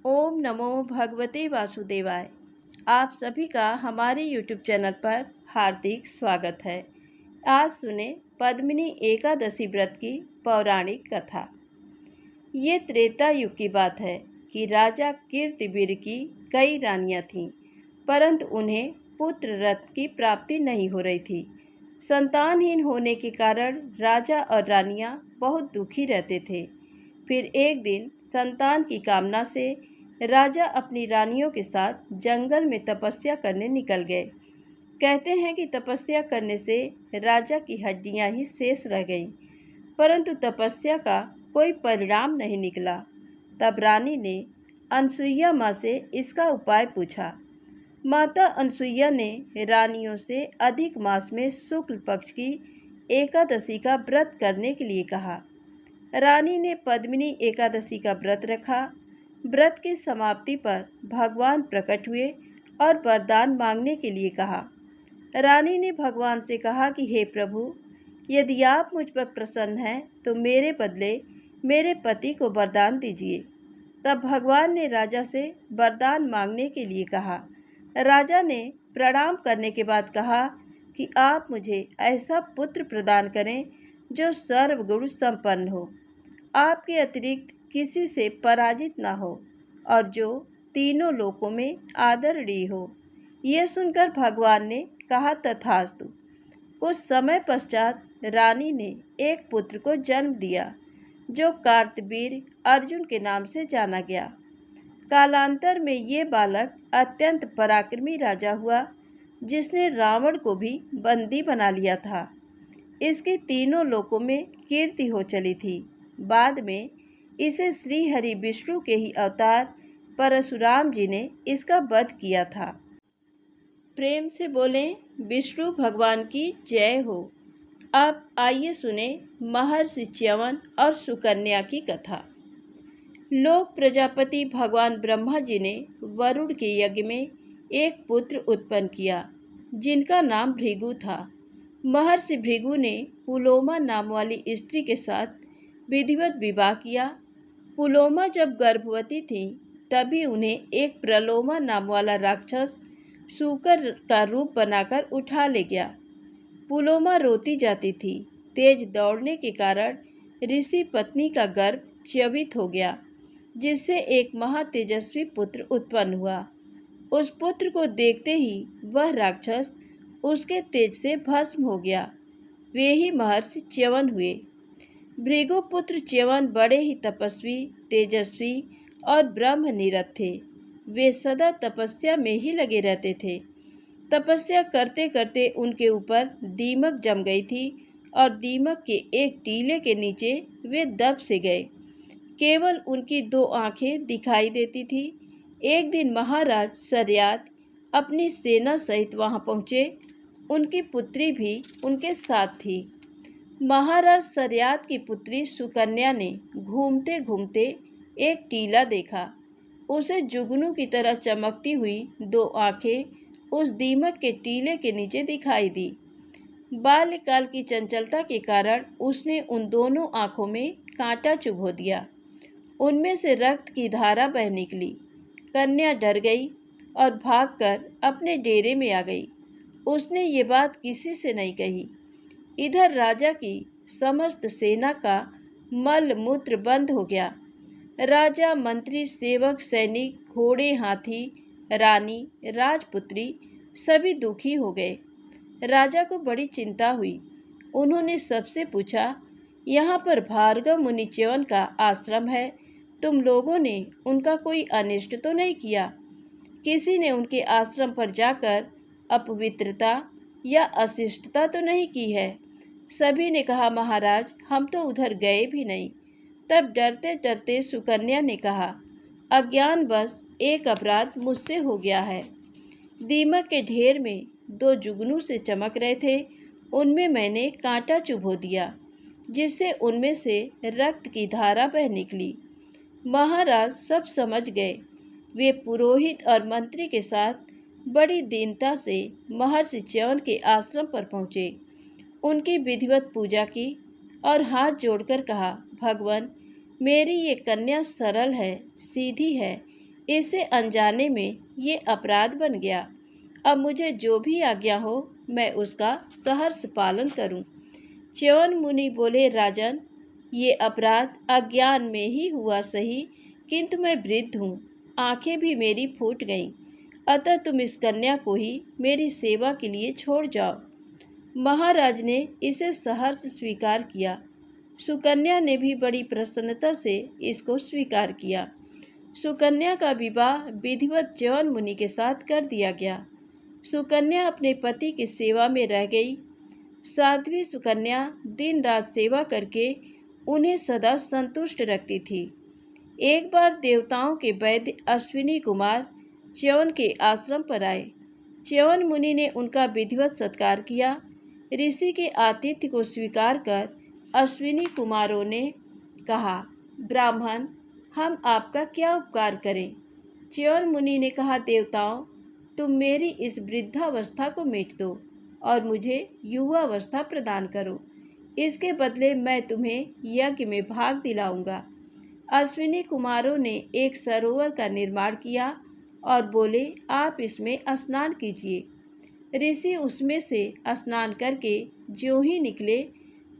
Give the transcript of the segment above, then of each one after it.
ओम नमो भगवते वासुदेवाय। आप सभी का हमारे YouTube चैनल पर हार्दिक स्वागत है। आज सुने पद्मिनी एकादशी व्रत की पौराणिक कथा। ये त्रेता युग की बात है कि राजा कीर्तिवीर की कई रानियां थीं, परंतु उन्हें पुत्र रत्न की प्राप्ति नहीं हो रही थी। संतानहीन होने के कारण राजा और रानियां बहुत दुखी रहते थे। फिर एक दिन संतान की कामना से राजा अपनी रानियों के साथ जंगल में तपस्या करने निकल गए। कहते हैं कि तपस्या करने से राजा की हड्डियां ही शेष रह गईं, परंतु तपस्या का कोई परिणाम नहीं निकला। तब रानी ने अनसुईया माँ से इसका उपाय पूछा। माता अनसुईया ने रानियों से अधिक मास में शुक्ल पक्ष की एकादशी का व्रत करने के लिए कहा। रानी ने पद्मिनी एकादशी का व्रत रखा। व्रत की समाप्ति पर भगवान प्रकट हुए और वरदान मांगने के लिए कहा। रानी ने भगवान से कहा कि हे प्रभु, यदि आप मुझ पर प्रसन्न हैं तो मेरे बदले मेरे पति को वरदान दीजिए। तब भगवान ने राजा से वरदान मांगने के लिए कहा। राजा ने प्रणाम करने के बाद कहा कि आप मुझे ऐसा पुत्र प्रदान करें जो सर्वगुण संपन्न हो, आपके अतिरिक्त किसी से पराजित ना हो और जो तीनों लोकों में आदरणीय हो। यह सुनकर भगवान ने कहा तथास्तु। कुछ समय पश्चात रानी ने एक पुत्र को जन्म दिया जो कार्तवीर अर्जुन के नाम से जाना गया। कालांतर में ये बालक अत्यंत पराक्रमी राजा हुआ, जिसने रावण को भी बंदी बना लिया था। इसकी तीनों लोकों में कीर्ति हो चली थी। बाद में इसे श्री हरि विष्णु के ही अवतार परशुराम जी ने इसका वध किया था। प्रेम से बोलें विष्णु भगवान की जय हो। अब आइए सुने महर्षि च्यवन और सुकन्या की कथा। लोक प्रजापति भगवान ब्रह्मा जी ने वरुण के यज्ञ में एक पुत्र उत्पन्न किया, जिनका नाम भृगु था। महर्षि भृगु ने पुलोमा नाम वाली स्त्री के साथ विधिवत विवाह किया। पुलोमा जब गर्भवती थी तभी उन्हें एक प्रलोमा नाम वाला राक्षस शूकर का रूप बनाकर उठा ले गया। पुलोमा रोती जाती थी। तेज दौड़ने के कारण ऋषि पत्नी का गर्भ च्यवित हो गया, जिससे एक महातेजस्वी पुत्र उत्पन्न हुआ। उस पुत्र को देखते ही वह राक्षस उसके तेज से भस्म हो गया। वे ही महर्षि च्यवन हुए। भृगुपुत्र च्यवन बड़े ही तपस्वी, तेजस्वी और ब्रह्म निरत थे। वे सदा तपस्या में ही लगे रहते थे। तपस्या करते करते उनके ऊपर दीमक जम गई थी और दीमक के एक टीले के नीचे वे दब से गए। केवल उनकी 2 आंखें दिखाई देती थी। एक दिन महाराज सर्यात अपनी सेना सहित वहां पहुँचे। उनकी पुत्री भी उनके साथ थी। महाराज सर्यात की पुत्री सुकन्या ने घूमते घूमते एक टीला देखा। उसे जुगनू की तरह चमकती हुई 2 आंखें उस दीमक के टीले के नीचे दिखाई दी। बाल्यकाल की चंचलता के कारण उसने उन दोनों आंखों में कांटा चुभो दिया। उनमें से रक्त की धारा बह निकली। कन्या डर गई और भागकर अपने डेरे में आ गई। उसने ये बात किसी से नहीं कही। इधर राजा की समस्त सेना का मल मूत्र बंद हो गया। राजा, मंत्री, सेवक, सैनिक, घोड़े, हाथी, रानी, राजपुत्री सभी दुखी हो गए। राजा को बड़ी चिंता हुई। उन्होंने सबसे पूछा, यहाँ पर भार्गव मुनि च्यवन का आश्रम है, तुम लोगों ने उनका कोई अनिष्ट तो नहीं किया? किसी ने उनके आश्रम पर जाकर अपवित्रता या अशिष्टता तो नहीं की है? सभी ने कहा, महाराज हम तो उधर गए भी नहीं। तब डरते डरते सुकन्या ने कहा, अज्ञानवश एक अपराध मुझसे हो गया है। दीमक के ढेर में 2 जुगनू से चमक रहे थे, उनमें मैंने कांटा चुभो दिया, जिससे उनमें से रक्त की धारा बह निकली। महाराज सब समझ गए। वे पुरोहित और मंत्री के साथ बड़ी दीनता से महर्षि च्यवन के आश्रम पर पहुँचे। उनकी विधिवत पूजा की और हाथ जोड़कर कहा, भगवान मेरी ये कन्या सरल है, सीधी है, इसे अनजाने में ये अपराध बन गया। अब मुझे जो भी आज्ञा हो मैं उसका सहर्ष पालन करूं। च्यवन मुनि बोले, राजन, ये अपराध अज्ञान में ही हुआ सही, किंतु मैं वृद्ध हूँ, आंखें भी मेरी फूट गईं, अतः तुम इस कन्या को ही मेरी सेवा के लिए छोड़ जाओ। महाराज ने इसे सहर्ष स्वीकार किया। सुकन्या ने भी बड़ी प्रसन्नता से इसको स्वीकार किया। सुकन्या का विवाह विधिवत च्यवन मुनि के साथ कर दिया गया। सुकन्या अपने पति की सेवा में रह गई। साध्वी सुकन्या दिन रात सेवा करके उन्हें सदा संतुष्ट रखती थी। एक बार देवताओं के वैद्य अश्विनी कुमार च्यवन के आश्रम पर आए। च्यवन मुनि ने उनका विधिवत सत्कार किया। ऋषि के आतिथ्य को स्वीकार कर अश्विनी कुमारों ने कहा, ब्राह्मण, हम आपका क्या उपकार करें। च्यवन मुनि ने कहा, देवताओं, तुम मेरी इस वृद्धावस्था को मेट दो और मुझे युवावस्था प्रदान करो। इसके बदले मैं तुम्हें यज्ञ में भाग दिलाऊंगा। अश्विनी कुमारों ने एक सरोवर का निर्माण किया और बोले, आप इसमें स्नान कीजिए। ऋषि उसमें से स्नान करके ज्यों ही निकले,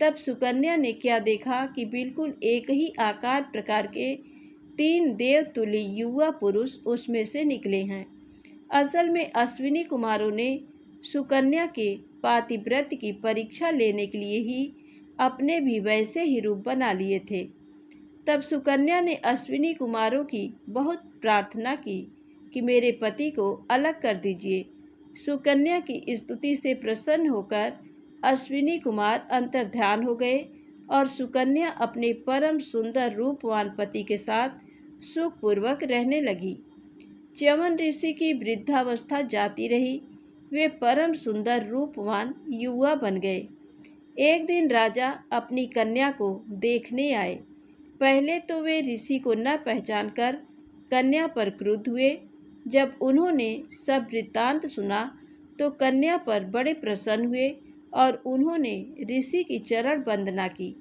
तब सुकन्या ने क्या देखा कि बिल्कुल एक ही आकार प्रकार के 3 देवतुल्य युवा पुरुष उसमें से निकले हैं। असल में अश्विनी कुमारों ने सुकन्या के पातिव्रत्य की परीक्षा लेने के लिए ही अपने भी वैसे ही रूप बना लिए थे। तब सुकन्या ने अश्विनी कुमारों की बहुत प्रार्थना की कि मेरे पति को अलग कर दीजिए। सुकन्या की स्तुति से प्रसन्न होकर अश्विनी कुमार अंतर्ध्यान हो गए और सुकन्या अपने परम सुंदर रूपवान पति के साथ सुखपूर्वक रहने लगी। च्यवन ऋषि की वृद्धावस्था जाती रही। वे परम सुंदर रूपवान युवा बन गए। एक दिन राजा अपनी कन्या को देखने आए। पहले तो वे ऋषि को न पहचानकर कन्या पर क्रुद्ध हुए। जब उन्होंने सब वृत्तांत सुना तो कन्या पर बड़े प्रसन्न हुए और उन्होंने ऋषि की चरण वंदना की।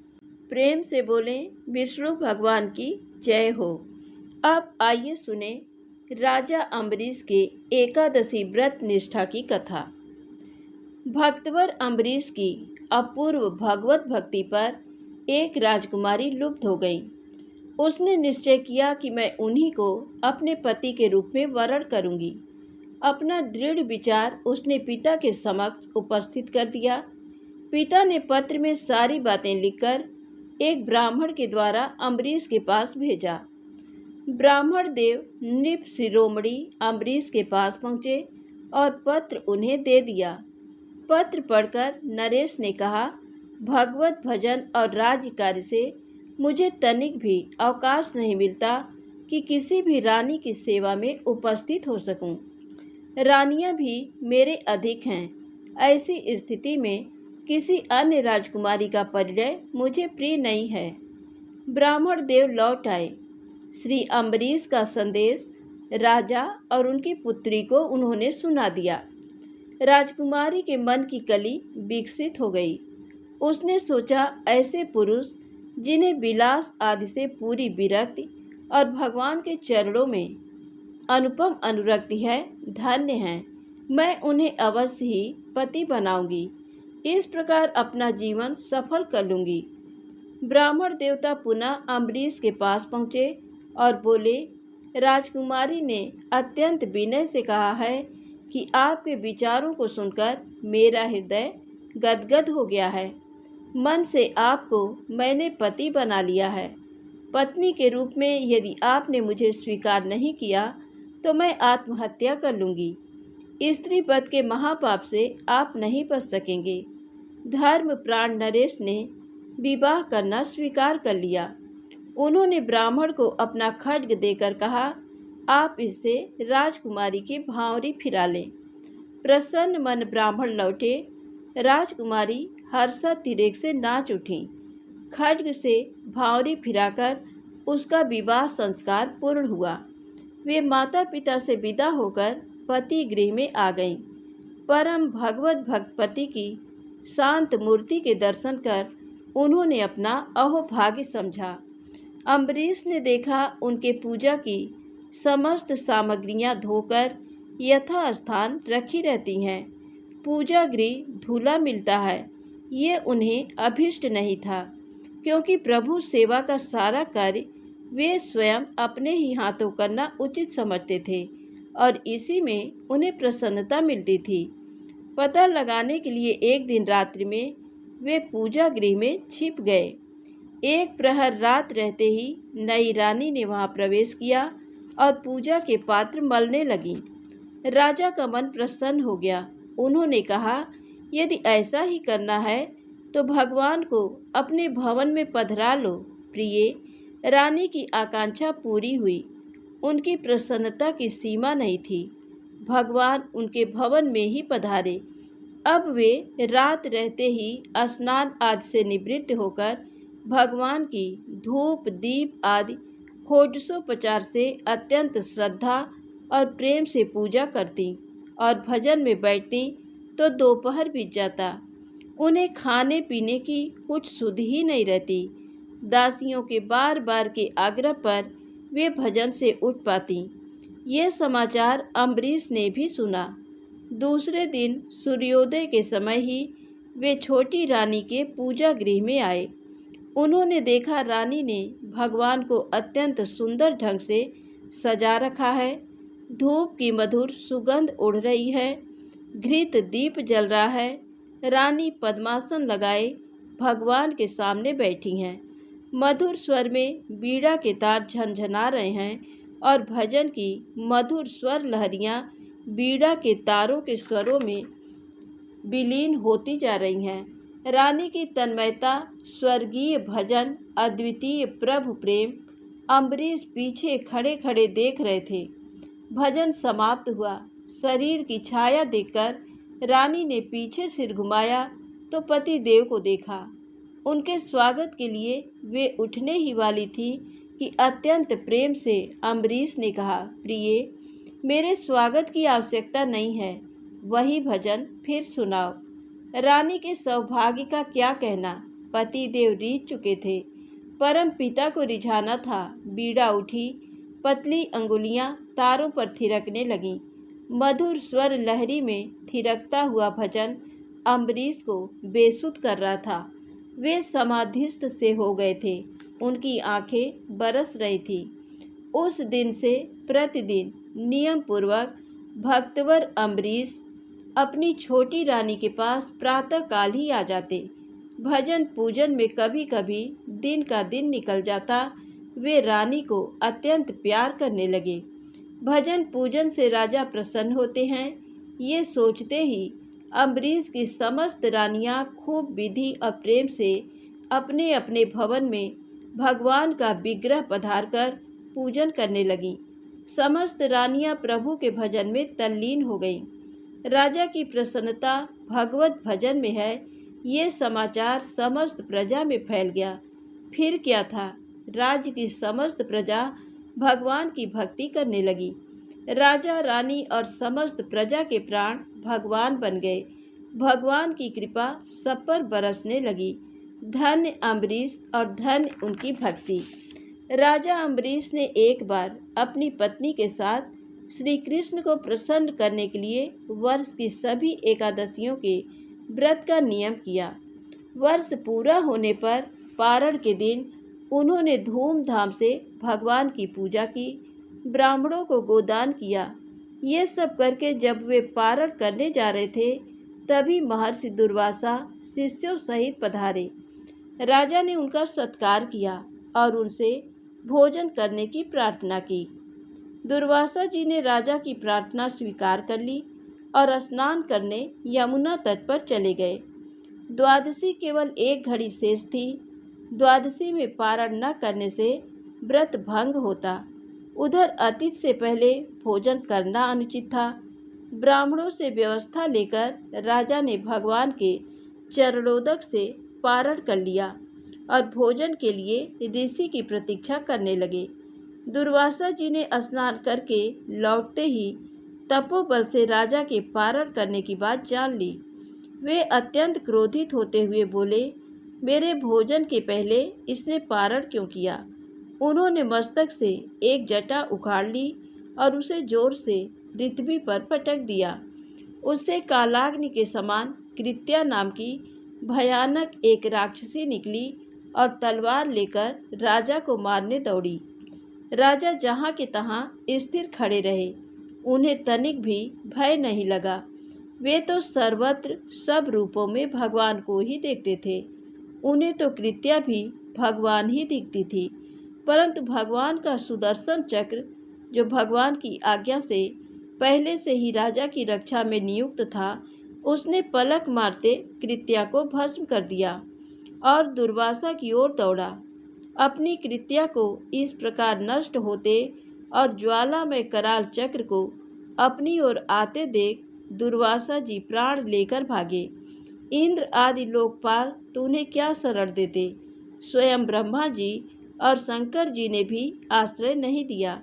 प्रेम से बोले, विष्णु भगवान की जय हो। अब आइए सुने राजा अम्बरीश के एकादशी व्रत निष्ठा की कथा। भक्तवर अम्बरीश की अपूर्व भगवत भक्ति पर एक राजकुमारी लुब्ध हो गई। उसने निश्चय किया कि मैं उन्हीं को अपने पति के रूप में वरण करूंगी। अपना दृढ़ विचार उसने पिता के समक्ष उपस्थित कर दिया। पिता ने पत्र में सारी बातें लिखकर एक ब्राह्मण के द्वारा अम्बरीश के पास भेजा। ब्राह्मण देव नृप शिरोमणि अम्बरीश के पास पहुँचे और पत्र उन्हें दे दिया। पत्र पढ़कर नरेश ने कहा, भगवत भजन और राज्य कार्य से मुझे तनिक भी अवकाश नहीं मिलता कि किसी भी रानी की सेवा में उपस्थित हो सकूं। रानियां भी मेरे अधिक हैं। ऐसी स्थिति में किसी अन्य राजकुमारी का परिचय मुझे प्रिय नहीं है। ब्राह्मण देव लौट आए। श्री अम्बरीश का संदेश राजा और उनकी पुत्री को उन्होंने सुना दिया। राजकुमारी के मन की कली विकसित हो गई। उसने सोचा, ऐसे पुरुष जिन्हें विलास आदि से पूरी विरक्ति और भगवान के चरणों में अनुपम अनुरक्ति है, धन्य हैं। मैं उन्हें अवश्य ही पति बनाऊंगी। इस प्रकार अपना जीवन सफल कर लूंगी। ब्राह्मण देवता पुनः अम्बरीश के पास पहुँचे और बोले, राजकुमारी ने अत्यंत विनय से कहा है कि आपके विचारों को सुनकर मेरा हृदय गदगद हो गया है। मन से आपको मैंने पति बना लिया है। पत्नी के रूप में यदि आपने मुझे स्वीकार नहीं किया तो मैं आत्महत्या कर लूँगी। स्त्री वध के महापाप से आप नहीं बच सकेंगे। धर्म प्राण नरेश ने विवाह करना स्वीकार कर लिया। उन्होंने ब्राह्मण को अपना खड्ग देकर कहा, आप इससे राजकुमारी की भांवरी फिरा लें। प्रसन्न मन ब्राह्मण लौटे। राजकुमारी हर्षातिरेक से नाच उठी। खड्ग से भांवरी फिराकर उसका विवाह संस्कार पूर्ण हुआ। वे माता पिता से विदा होकर पति गृह में आ गईं। परम भगवत भक्त पति की शांत मूर्ति के दर्शन कर उन्होंने अपना अहोभाग्य समझा। अम्बरीश ने देखा उनके पूजा की समस्त सामग्रियां धोकर यथास्थान रखी रहती हैं। पूजा गृह धूला मिलता है, ये उन्हें अभिष्ट नहीं था, क्योंकि प्रभु सेवा का सारा कार्य वे स्वयं अपने ही हाथों करना उचित समझते थे और इसी में उन्हें प्रसन्नता मिलती थी। पता लगाने के लिए एक दिन रात्रि में वे पूजा गृह में छिप गए। एक प्रहर रात रहते ही नई रानी ने वहां प्रवेश किया और पूजा के पात्र मलने लगी। राजा का मन प्रसन्न हो गया। उन्होंने कहा, यदि ऐसा ही करना है तो भगवान को अपने भवन में पधरा लो। प्रिय, रानी की आकांक्षा पूरी हुई। उनकी प्रसन्नता की सीमा नहीं थी। भगवान उनके भवन में ही पधारे। अब वे रात रहते ही स्नान आदि से निवृत्त होकर भगवान की धूप दीप आदि षोडशोपचार से अत्यंत श्रद्धा और प्रेम से पूजा करती और भजन में बैठती तो दोपहर बीत जाता। उन्हें खाने पीने की कुछ सुध ही नहीं रहती। दासियों के बार बार के आग्रह पर वे भजन से उठ पाती। ये समाचार अम्बरीश ने भी सुना। दूसरे दिन सूर्योदय के समय ही वे छोटी रानी के पूजा गृह में आए। उन्होंने देखा रानी ने भगवान को अत्यंत सुंदर ढंग से सजा रखा है। धूप की मधुर सुगंध उड़ रही है, घृत दीप जल रहा है। रानी पद्मासन लगाए भगवान के सामने बैठी हैं। मधुर स्वर में बीड़ा के तार झनझना रहे हैं और भजन की मधुर स्वर लहरियां बीड़ा के तारों के स्वरों में विलीन होती जा रही हैं। रानी की तन्मयता, स्वर्गीय भजन, अद्वितीय प्रभु प्रेम अम्बरीश पीछे खड़े खड़े देख रहे थे। भजन समाप्त हुआ। शरीर की छाया देखकर रानी ने पीछे सिर घुमाया तो पति देव को देखा। उनके स्वागत के लिए वे उठने ही वाली थी कि अत्यंत प्रेम से अम्बरीश ने कहा, प्रिय, मेरे स्वागत की आवश्यकता नहीं है, वही भजन फिर सुनाओ। रानी के सौभाग्य का क्या कहना। पति देव रीझ चुके थे। परम पिता को रिझाना था। बीड़ा उठी, पतली अंगुलियां तारों पर थिरकने लगीं। मधुर स्वर लहरी में थिरकता हुआ भजन अम्बरीश को बेसुध कर रहा था। वे समाधिस्थ से हो गए थे। उनकी आंखें बरस रही थी। उस दिन से प्रतिदिन नियम पूर्वक भक्तवर अम्बरीश अपनी छोटी रानी के पास प्रातःकाल ही आ जाते। भजन पूजन में कभी कभी दिन का दिन निकल जाता। वे रानी को अत्यंत प्यार करने लगे। भजन पूजन से राजा प्रसन्न होते हैं, ये सोचते ही अम्बरीश की समस्त रानियां खूब विधि और प्रेम से अपने अपने भवन में भगवान का विग्रह पधार कर पूजन करने लगीं। समस्त रानियां प्रभु के भजन में तल्लीन हो गईं। राजा की प्रसन्नता भगवत भजन में है, ये समाचार समस्त प्रजा में फैल गया। फिर क्या था, राज्य की समस्त प्रजा भगवान की भक्ति करने लगी। राजा रानी और समस्त प्रजा के प्राण भगवान बन गए। भगवान की कृपा सब पर बरसने लगी। धन्य अम्बरीश और धन्य उनकी भक्ति। राजा अम्बरीश ने एक बार अपनी पत्नी के साथ श्री कृष्ण को प्रसन्न करने के लिए वर्ष की सभी एकादशियों के व्रत का नियम किया। वर्ष पूरा होने पर पारण के दिन उन्होंने धूमधाम से भगवान की पूजा की, ब्राह्मणों को गोदान किया। ये सब करके जब वे पारण करने जा रहे थे तभी महर्षि दुर्वासा शिष्यों सहित पधारे। राजा ने उनका सत्कार किया और उनसे भोजन करने की प्रार्थना की। दुर्वासा जी ने राजा की प्रार्थना स्वीकार कर ली और स्नान करने यमुना तट पर चले गए। द्वादशी केवल एक घड़ी शेष थी। द्वादशी में पारण न करने से व्रत भंग होता। उधर अतिथि से पहले भोजन करना अनुचित था। ब्राह्मणों से व्यवस्था लेकर राजा ने भगवान के चरणोदक से पारण कर लिया और भोजन के लिए ऋषि की प्रतीक्षा करने लगे। दुर्वासा जी ने स्नान करके लौटते ही तपोबल से राजा के पारण करने की बात जान ली। वे अत्यंत क्रोधित होते हुए बोले, मेरे भोजन के पहले इसने पारण क्यों किया? उन्होंने मस्तक से एक जटा उखाड़ ली और उसे जोर से पृथ्वी पर पटक दिया। उससे कालाग्नि के समान कृत्या नाम की भयानक एक राक्षसी निकली और तलवार लेकर राजा को मारने दौड़ी। राजा जहाँ के तहाँ स्थिर खड़े रहे, उन्हें तनिक भी भय नहीं लगा। वे तो सर्वत्र सब रूपों में भगवान को ही देखते थे। उन्हें तो कृत्या भी भगवान ही दिखती थी, परंतु भगवान का सुदर्शन चक्र, जो भगवान की आज्ञा से पहले से ही राजा की रक्षा में नियुक्त था, उसने पलक मारते कृत्या को भस्म कर दिया और दुर्वासा की ओर दौड़ा। अपनी कृत्या को इस प्रकार नष्ट होते और ज्वालामय कराल चक्र को अपनी ओर आते देख दुर्वासा जी प्राण लेकर भागे। इंद्र आदि लोकपाल तो उन्हें क्या शरण देते। स्वयं ब्रह्मा जी और शंकर जी ने भी आश्रय नहीं दिया।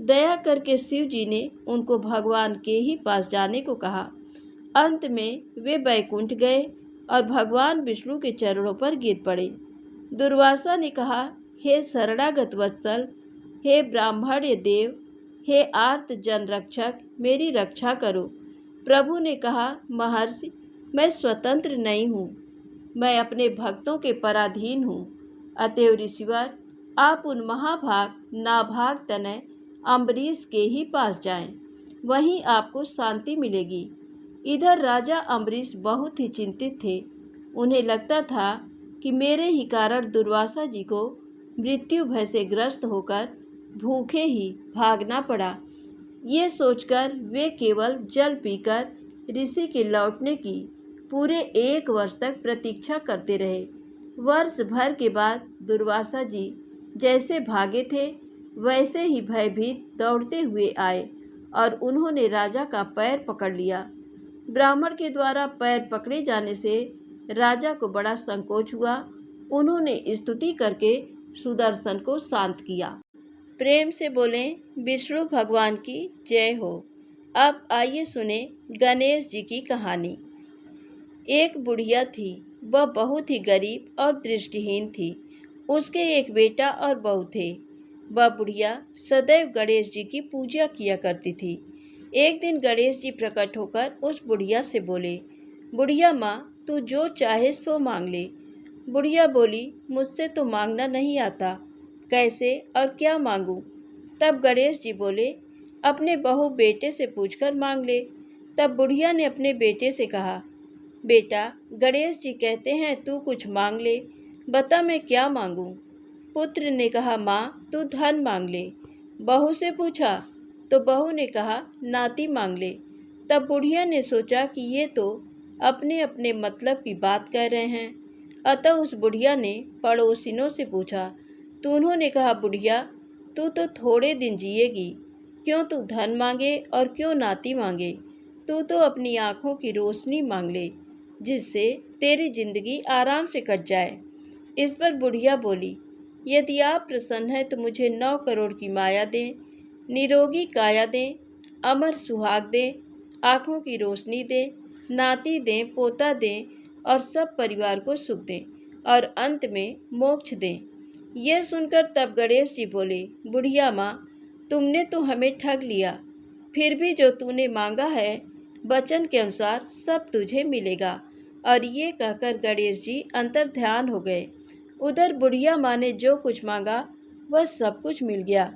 दया करके शिव जी ने उनको भगवान के ही पास जाने को कहा। अंत में वे बैकुंठ गए और भगवान विष्णु के चरणों पर गिर पड़े। दुर्वासा ने कहा, हे शरणागत वत्सल, हे ब्राह्मण्य देव, हे आर्त जन रक्षक, मेरी रक्षा करो। प्रभु ने कहा, महर्षि, मैं स्वतंत्र नहीं हूँ, मैं अपने भक्तों के पराधीन हूँ। अतएव ऋषिवर, आप उन महाभाग नाभाग तनय अम्बरीश के ही पास जाएं, वहीं आपको शांति मिलेगी। इधर राजा अम्बरीश बहुत ही चिंतित थे। उन्हें लगता था कि मेरे ही कारण दुर्वासा जी को मृत्यु भय से ग्रस्त होकर भूखे ही भागना पड़ा। ये सोचकर वे केवल जल पीकर ऋषि के लौटने की पूरे 1 वर्ष तक प्रतीक्षा करते रहे। वर्ष भर के बाद दुर्वासा जी जैसे भागे थे, वैसे ही भयभीत दौड़ते हुए आए और उन्होंने राजा का पैर पकड़ लिया। ब्राह्मण के द्वारा पैर पकड़े जाने से राजा को बड़ा संकोच हुआ। उन्होंने स्तुति करके सुदर्शन को शांत किया। प्रेम से बोलें, विष्णु भगवान की जय हो। अब आइए सुने गणेश जी की कहानी। एक बुढ़िया थी, वह बहुत ही गरीब और दृष्टिहीन थी। उसके एक बेटा और बहू थे। वह बुढ़िया सदैव गणेश जी की पूजा किया करती थी। एक दिन गणेश जी प्रकट होकर उस बुढ़िया से बोले, बुढ़िया माँ, तू जो चाहे सो मांग ले। बुढ़िया बोली, मुझसे तो मांगना नहीं आता, कैसे और क्या मांगूं? तब गणेश जी बोले, अपने बहू बेटे से पूछकर मांग ले। तब बुढ़िया ने अपने बेटे से कहा, बेटा, गणेश जी कहते हैं तू कुछ मांग ले, बता मैं क्या मांगूं? पुत्र ने कहा, माँ, तू धन मांग ले। बहू से पूछा तो बहू ने कहा, नाती मांग ले। तब बुढ़िया ने सोचा कि ये तो अपने अपने मतलब की बात कह रहे हैं। अतः उस बुढ़िया ने पड़ोसिनों से पूछा तो उन्होंने कहा, बुढ़िया, तू तो थोड़े दिन जिएगी, क्यों तू धन मांगे और क्यों नाती मांगे? तू तो अपनी आँखों की रोशनी मांग ले, जिससे तेरी जिंदगी आराम से कट जाए। इस पर बुढ़िया बोली, यदि आप प्रसन्न हैं तो मुझे 9 करोड़ की माया दें, निरोगी काया दें, अमर सुहाग दें, आँखों की रोशनी दें, नाती दें, पोता दें और सब परिवार को सुख दें और अंत में मोक्ष दें। यह सुनकर तब गणेश जी बोले, बुढ़िया माँ, तुमने तो हमें ठग लिया। फिर भी जो तूने मांगा है, वचन के अनुसार सब तुझे मिलेगा। और ये कहकर गणेश जी अंतर्ध्यान हो गए। उधर बुढ़िया माँ ने जो कुछ मांगा वह सब कुछ मिल गया।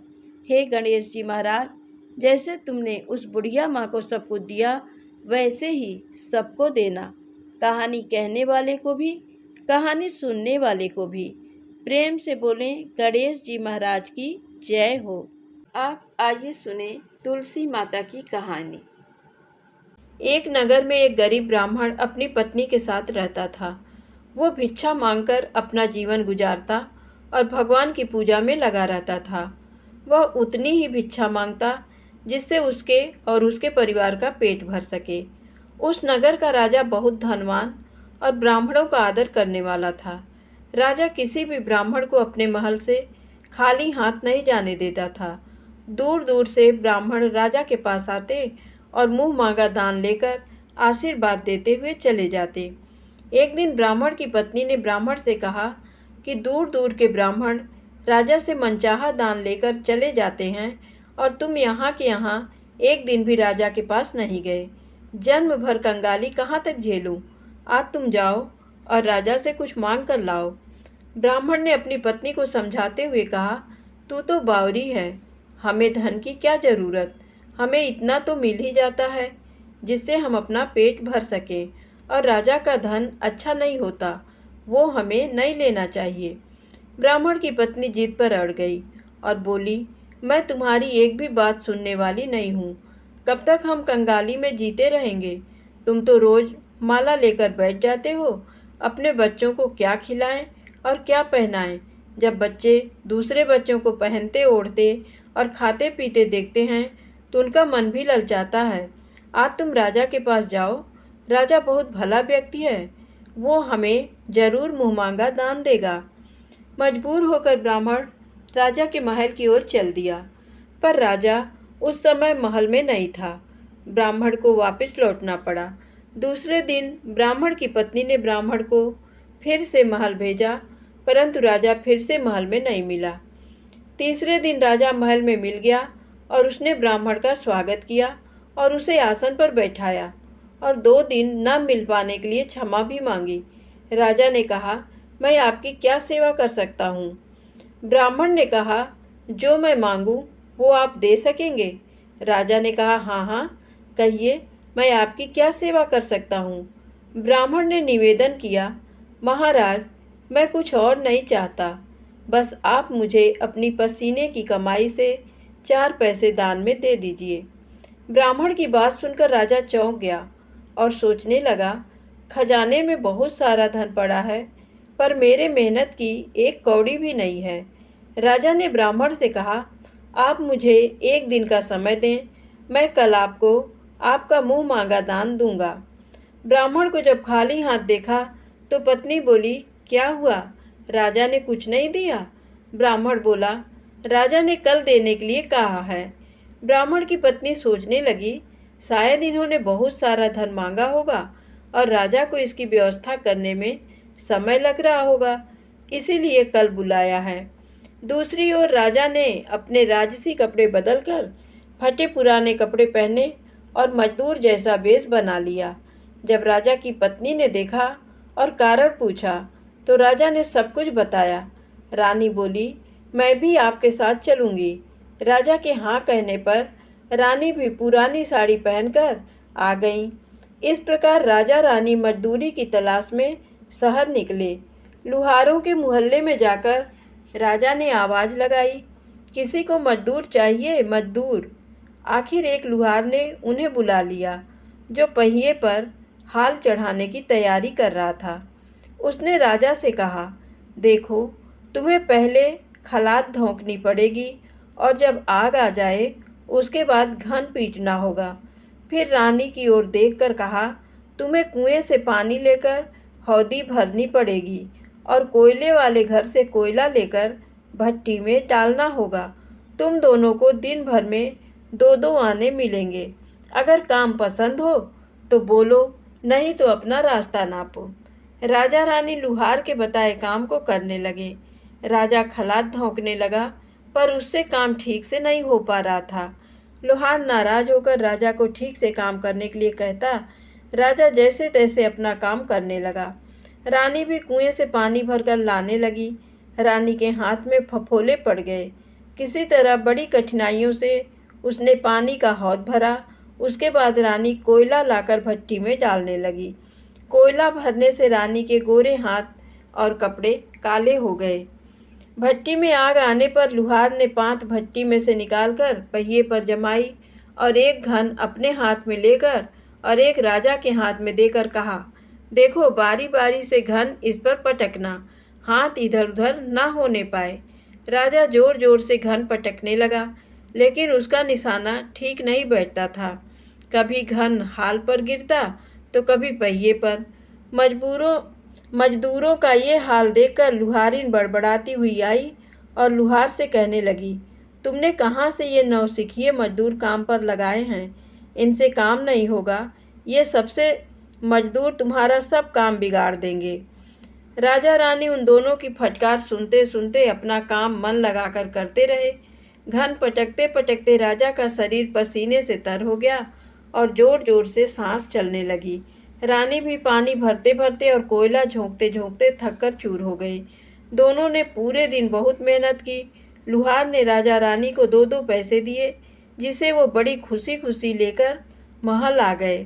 हे गणेश जी महाराज, जैसे तुमने उस बुढ़िया माँ को सब कुछ दिया, वैसे ही सबको देना, कहानी कहने वाले को भी, कहानी सुनने वाले को भी। प्रेम से बोलें, गणेश जी महाराज की जय हो। आप आइए सुने तुलसी माता की कहानी। एक नगर में एक गरीब ब्राह्मण अपनी पत्नी के साथ रहता था। वो भिक्षा मांगकर अपना जीवन गुजारता और भगवान की पूजा में लगा रहता था। वह उतनी ही भिक्षा मांगता जिससे उसके और उसके परिवार का पेट भर सके। उस नगर का राजा बहुत धनवान और ब्राह्मणों का आदर करने वाला था। राजा किसी भी ब्राह्मण को अपने महल से खाली हाथ नहीं जाने देता था। दूर दूर से ब्राह्मण राजा के पास आते और मुंह मांगा दान लेकर आशीर्वाद देते हुए चले जाते। एक दिन ब्राह्मण की पत्नी ने ब्राह्मण से कहा कि दूर दूर के ब्राह्मण राजा से मनचाहा दान लेकर चले जाते हैं और तुम यहाँ के यहाँ एक दिन भी राजा के पास नहीं गए। जन्म भर कंगाली कहाँ तक झेलूं? आज तुम जाओ और राजा से कुछ मांग कर लाओ। ब्राह्मण ने अपनी पत्नी को समझाते हुए कहा, तू तो बावरी है, हमें धन की क्या ज़रूरत? हमें इतना तो मिल ही जाता है जिससे हम अपना पेट भर सकें, और राजा का धन अच्छा नहीं होता, वो हमें नहीं लेना चाहिए। ब्राह्मण की पत्नी जिद पर अड़ गई और बोली, मैं तुम्हारी एक भी बात सुनने वाली नहीं हूँ। कब तक हम कंगाली में जीते रहेंगे? तुम तो रोज़ माला लेकर बैठ जाते हो। अपने बच्चों को क्या खिलाएं और क्या पहनाएं? जब बच्चे दूसरे बच्चों को पहनते ओढ़ते और खाते पीते देखते हैं तो उनका मन भी ललचाता है। आज तुम राजा के पास जाओ, राजा बहुत भला व्यक्ति है, वो हमें जरूर मुँह मांगा दान देगा। मजबूर होकर ब्राह्मण राजा के महल की ओर चल दिया, पर राजा उस समय महल में नहीं था। ब्राह्मण को वापस लौटना पड़ा। दूसरे दिन ब्राह्मण की पत्नी ने ब्राह्मण को फिर से महल भेजा, परंतु राजा फिर से महल में नहीं मिला। तीसरे दिन राजा महल में मिल गया और उसने ब्राह्मण का स्वागत किया और उसे आसन पर बैठाया और 2 दिन न मिल पाने के लिए क्षमा भी मांगी। राजा ने कहा, मैं आपकी क्या सेवा कर सकता हूँ? ब्राह्मण ने कहा, जो मैं मांगूँ वो आप दे सकेंगे? राजा ने कहा, हाँ हाँ, कहिए, मैं आपकी क्या सेवा कर सकता हूँ? ब्राह्मण ने निवेदन किया, महाराज, मैं कुछ और नहीं चाहता, बस आप मुझे अपनी पसीने की कमाई से 4 पैसे दान में दे दीजिए। ब्राह्मण की बात सुनकर राजा चौंक गया और सोचने लगा, खजाने में बहुत सारा धन पड़ा है, पर मेरे मेहनत की 1 कौड़ी भी नहीं है। राजा ने ब्राह्मण से कहा, आप मुझे 1 दिन का समय दें, मैं कल आपको आपका मुँह मांगा दान दूंगा। ब्राह्मण को जब खाली हाथ देखा तो पत्नी बोली, क्या हुआ? राजा ने कुछ नहीं दिया? ब्राह्मण बोला, राजा ने कल देने के लिए कहा है। ब्राह्मण की पत्नी सोचने लगी, शायद इन्होंने बहुत सारा धन मांगा होगा और राजा को इसकी व्यवस्था करने में समय लग रहा होगा, इसीलिए कल बुलाया है। दूसरी ओर राजा ने अपने राजसी कपड़े बदलकर फटे पुराने कपड़े पहने और मजदूर जैसा वेश बना लिया। जब राजा की पत्नी ने देखा और कारण पूछा तो राजा ने सब कुछ बताया। रानी बोली, मैं भी आपके साथ चलूँगी। राजा के हाँ कहने पर रानी भी पुरानी साड़ी पहनकर आ गईं। इस प्रकार राजा रानी मजदूरी की तलाश में शहर निकले। लुहारों के मोहल्ले में जाकर राजा ने आवाज़ लगाई, किसी को मजदूर चाहिए, मजदूर। आखिर एक लुहार ने उन्हें बुला लिया, जो पहिए पर हाल चढ़ाने की तैयारी कर रहा था। उसने राजा से कहा, देखो, तुम्हें पहले खलात धोंकनी पड़ेगी और जब आग आ जाए उसके बाद घन पीटना होगा। फिर रानी की ओर देखकर कहा, तुम्हें कुएं से पानी लेकर हौदी भरनी पड़ेगी और कोयले वाले घर से कोयला लेकर भट्टी में डालना होगा। तुम दोनों को दिन भर में 2-2 आने मिलेंगे। अगर काम पसंद हो तो बोलो, नहीं तो अपना रास्ता नापो। राजा रानी लुहार के बताए काम को करने लगे। राजा खलात धोंकने लगा, पर उससे काम ठीक से नहीं हो पा रहा था। लुहार नाराज होकर राजा को ठीक से काम करने के लिए कहता। राजा जैसे तैसे अपना काम करने लगा। रानी भी कुएं से पानी भरकर लाने लगी। रानी के हाथ में फफोले पड़ गए। किसी तरह बड़ी कठिनाइयों से उसने पानी का हौद भरा। उसके बाद रानी कोयला लाकर भट्टी में डालने लगी। कोयला भरने से रानी के गोरे हाथ और कपड़े काले हो गए। भट्टी में आग आने पर लुहार ने 5 भट्टी में से निकालकर पहिए पर जमाई और एक घन अपने हाथ में लेकर और एक राजा के हाथ में देकर कहा, देखो, बारी बारी से घन इस पर पटकना, हाथ इधर उधर ना होने पाए। राजा जोर जोर से घन पटकने लगा, लेकिन उसका निशाना ठीक नहीं बैठता था। कभी घन हाल पर गिरता तो कभी पहिए पर। मजदूरों का ये हाल देखकर लुहारिन बड़बड़ाती हुई आई और लुहार से कहने लगी, तुमने कहाँ से ये नौसिखिए मजदूर काम पर लगाए हैं? इनसे काम नहीं होगा, ये सबसे मजदूर तुम्हारा सब काम बिगाड़ देंगे। राजा रानी उन दोनों की फटकार सुनते सुनते अपना काम मन लगाकर करते रहे। घन पटकते पटकते राजा का शरीर पसीने से तर हो गया और जोर जोर से सांस चलने लगी। रानी भी पानी भरते भरते और कोयला झोंकते झोंकते थक कर चूर हो गई। दोनों ने पूरे दिन बहुत मेहनत की। लुहार ने राजा रानी को 2-2 पैसे दिए, जिसे वो बड़ी खुशी खुशी लेकर महल आ गए।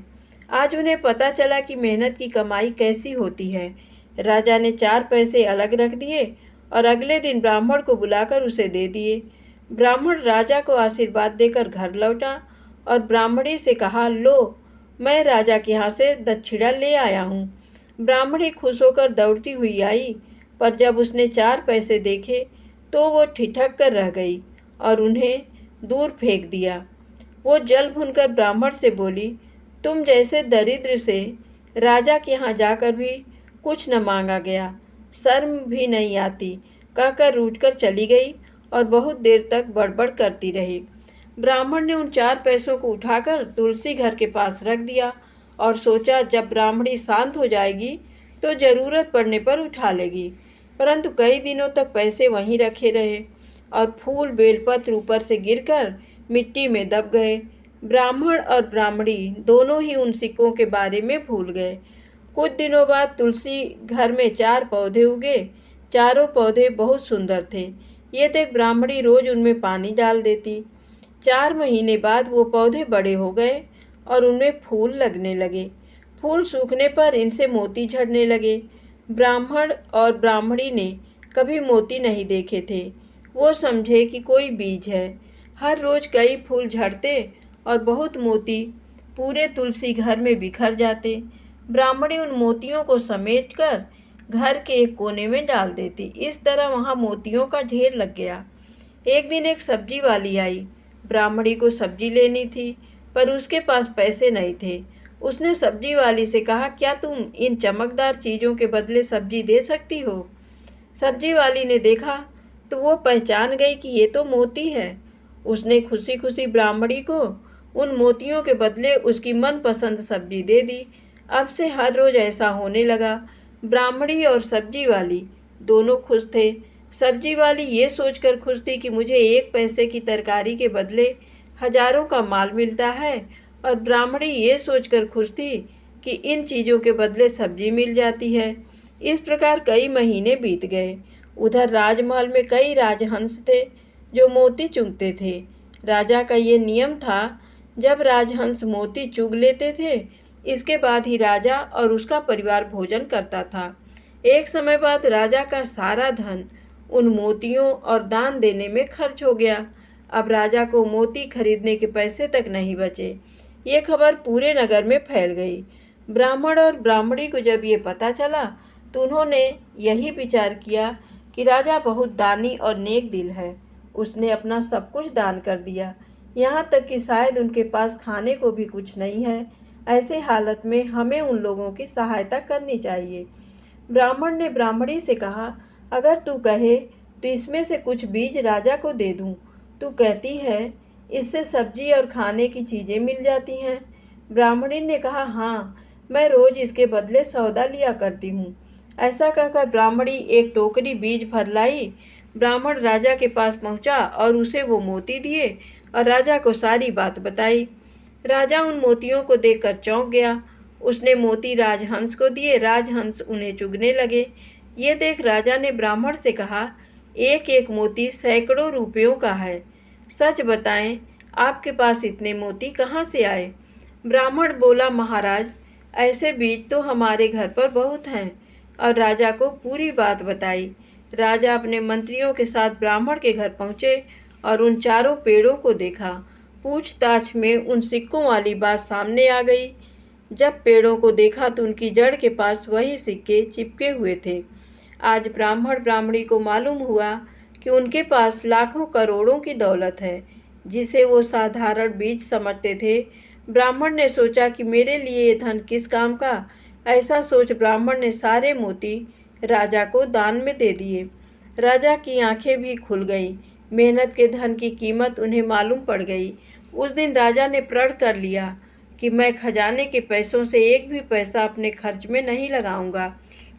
आज उन्हें पता चला कि मेहनत की कमाई कैसी होती है। राजा ने 4 पैसे अलग रख दिए और अगले दिन ब्राह्मण को बुलाकर उसे दे दिए। ब्राह्मण राजा को आशीर्वाद देकर घर लौटा और ब्राह्मणी से कहा, लो, मैं राजा के यहाँ से दक्षिणा ले आया हूँ। ब्राह्मणी खुश होकर दौड़ती हुई आई, पर जब उसने 4 पैसे देखे तो वो ठिठक कर रह गई और उन्हें दूर फेंक दिया। वो जल भूनकर ब्राह्मण से बोली, तुम जैसे दरिद्र से राजा के यहाँ जाकर भी कुछ न मांगा गया, शर्म भी नहीं आती, कहकर रूठकर चली गई और बहुत देर तक बड़बड़ करती रही। ब्राह्मण ने उन 4 पैसों को उठाकर तुलसी घर के पास रख दिया और सोचा जब ब्राह्मणी शांत हो जाएगी तो ज़रूरत पड़ने पर उठा लेगी। परंतु कई दिनों तक पैसे वहीं रखे रहे और फूल बेलपत्र ऊपर से गिरकर मिट्टी में दब गए। ब्राह्मण और ब्राह्मणी दोनों ही उन सिक्कों के बारे में भूल गए। कुछ दिनों बाद तुलसी घर में 4 पौधे उगे। चारों पौधे बहुत सुंदर थे। ये देख ब्राह्मणी रोज उनमें पानी डाल देती। 4 महीने बाद वो पौधे बड़े हो गए और उनमें फूल लगने लगे। फूल सूखने पर इनसे मोती झड़ने लगे। ब्राह्मण और ब्राह्मणी ने कभी मोती नहीं देखे थे। वो समझे कि कोई बीज है। हर रोज कई फूल झड़ते और बहुत मोती पूरे तुलसी घर में बिखर जाते। ब्राह्मणी उन मोतियों को समेटकर घर के एक कोने में डाल देती। इस तरह वहाँ मोतियों का ढेर लग गया। एक दिन एक सब्जी वाली आई। ब्राह्मणी को सब्जी लेनी थी, पर उसके पास पैसे नहीं थे। उसने सब्जी वाली से कहा, क्या तुम इन चमकदार चीज़ों के बदले सब्जी दे सकती हो? सब्जी वाली ने देखा तो वो पहचान गई कि ये तो मोती है। उसने खुशी खुशी ब्राह्मणी को उन मोतियों के बदले उसकी मनपसंद सब्जी दे दी। अब से हर रोज़ ऐसा होने लगा। ब्राह्मणी और सब्जी वाली दोनों खुश थे। सब्जी वाली ये सोचकर खुश थी कि मुझे 1 पैसे की तरकारी के बदले हजारों का माल मिलता है, और ब्राह्मणी ये सोचकर खुश थी कि इन चीज़ों के बदले सब्जी मिल जाती है। इस प्रकार कई महीने बीत गए। उधर राजमहल में कई राजहंस थे जो मोती चुगते थे। राजा का ये नियम था, जब राजहंस मोती चुग लेते थे इसके बाद ही राजा और उसका परिवार भोजन करता था। एक समय बाद राजा का सारा धन उन मोतियों और दान देने में खर्च हो गया। अब राजा को मोती खरीदने के पैसे तक नहीं बचे। ये खबर पूरे नगर में फैल गई। ब्राह्मण और ब्राह्मणी को जब ये पता चला तो उन्होंने यही विचार किया कि राजा बहुत दानी और नेक दिल है। उसने अपना सब कुछ दान कर दिया, यहाँ तक कि शायद उनके पास खाने को भी कुछ नहीं है। ऐसे हालत में हमें उन लोगों की सहायता करनी चाहिए। ब्राह्मण ने ब्राह्मणी से कहा, अगर तू कहे तो इसमें से कुछ बीज राजा को दे दूँ। तू कहती है इससे सब्जी और खाने की चीज़ें मिल जाती हैं। ब्राह्मणी ने कहा, हाँ, मैं रोज़ इसके बदले सौदा लिया करती हूँ। ऐसा कहकर ब्राह्मणी एक टोकरी बीज भर लाई। ब्राह्मण राजा के पास पहुँचा और उसे वो मोती दिए और राजा को सारी बात बताई। राजा उन मोतियों को देखकर चौंक गया। उसने मोती राजहंस को दिए। राजहंस उन्हें चुगने लगे। ये देख राजा ने ब्राह्मण से कहा, एक एक मोती सैकड़ों रुपयों का है। सच बताएं, आपके पास इतने मोती कहाँ से आए? ब्राह्मण बोला, महाराज, ऐसे बीज तो हमारे घर पर बहुत हैं, और राजा को पूरी बात बताई। राजा अपने मंत्रियों के साथ ब्राह्मण के घर पहुँचे और उन चारों पेड़ों को देखा। पूछताछ में उन सिक्कों वाली बात सामने आ गई। जब पेड़ों को देखा तो उनकी जड़ के पास वही सिक्के चिपके हुए थे। आज ब्राह्मण ब्राह्मणी को मालूम हुआ कि उनके पास लाखों करोड़ों की दौलत है, जिसे वो साधारण बीज समझते थे। ब्राह्मण ने सोचा कि मेरे लिए ये धन किस काम का। ऐसा सोच ब्राह्मण ने सारे मोती राजा को दान में दे दिए। राजा की आंखें भी खुल गईं। मेहनत के धन की कीमत उन्हें मालूम पड़ गई। उस दिन राजा ने प्रण कर लिया कि मैं खजाने के पैसों से एक भी पैसा अपने खर्च में नहीं लगाऊंगा।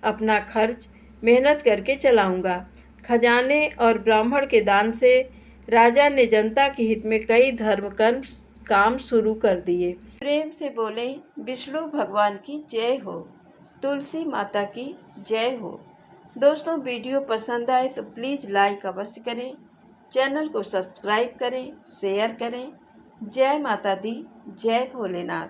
अपना खर्च मेहनत करके चलाऊंगा। खजाने और ब्राह्मण के दान से राजा ने जनता के हित में कई धर्म कर्म काम शुरू कर दिए। प्रेम से बोले विष्णु भगवान की जय हो, तुलसी माता की जय हो। दोस्तों, वीडियो पसंद आए तो प्लीज़ लाइक अवश्य करें, चैनल को सब्सक्राइब करें, शेयर करें। जय माता दी, जय भोलेनाथ।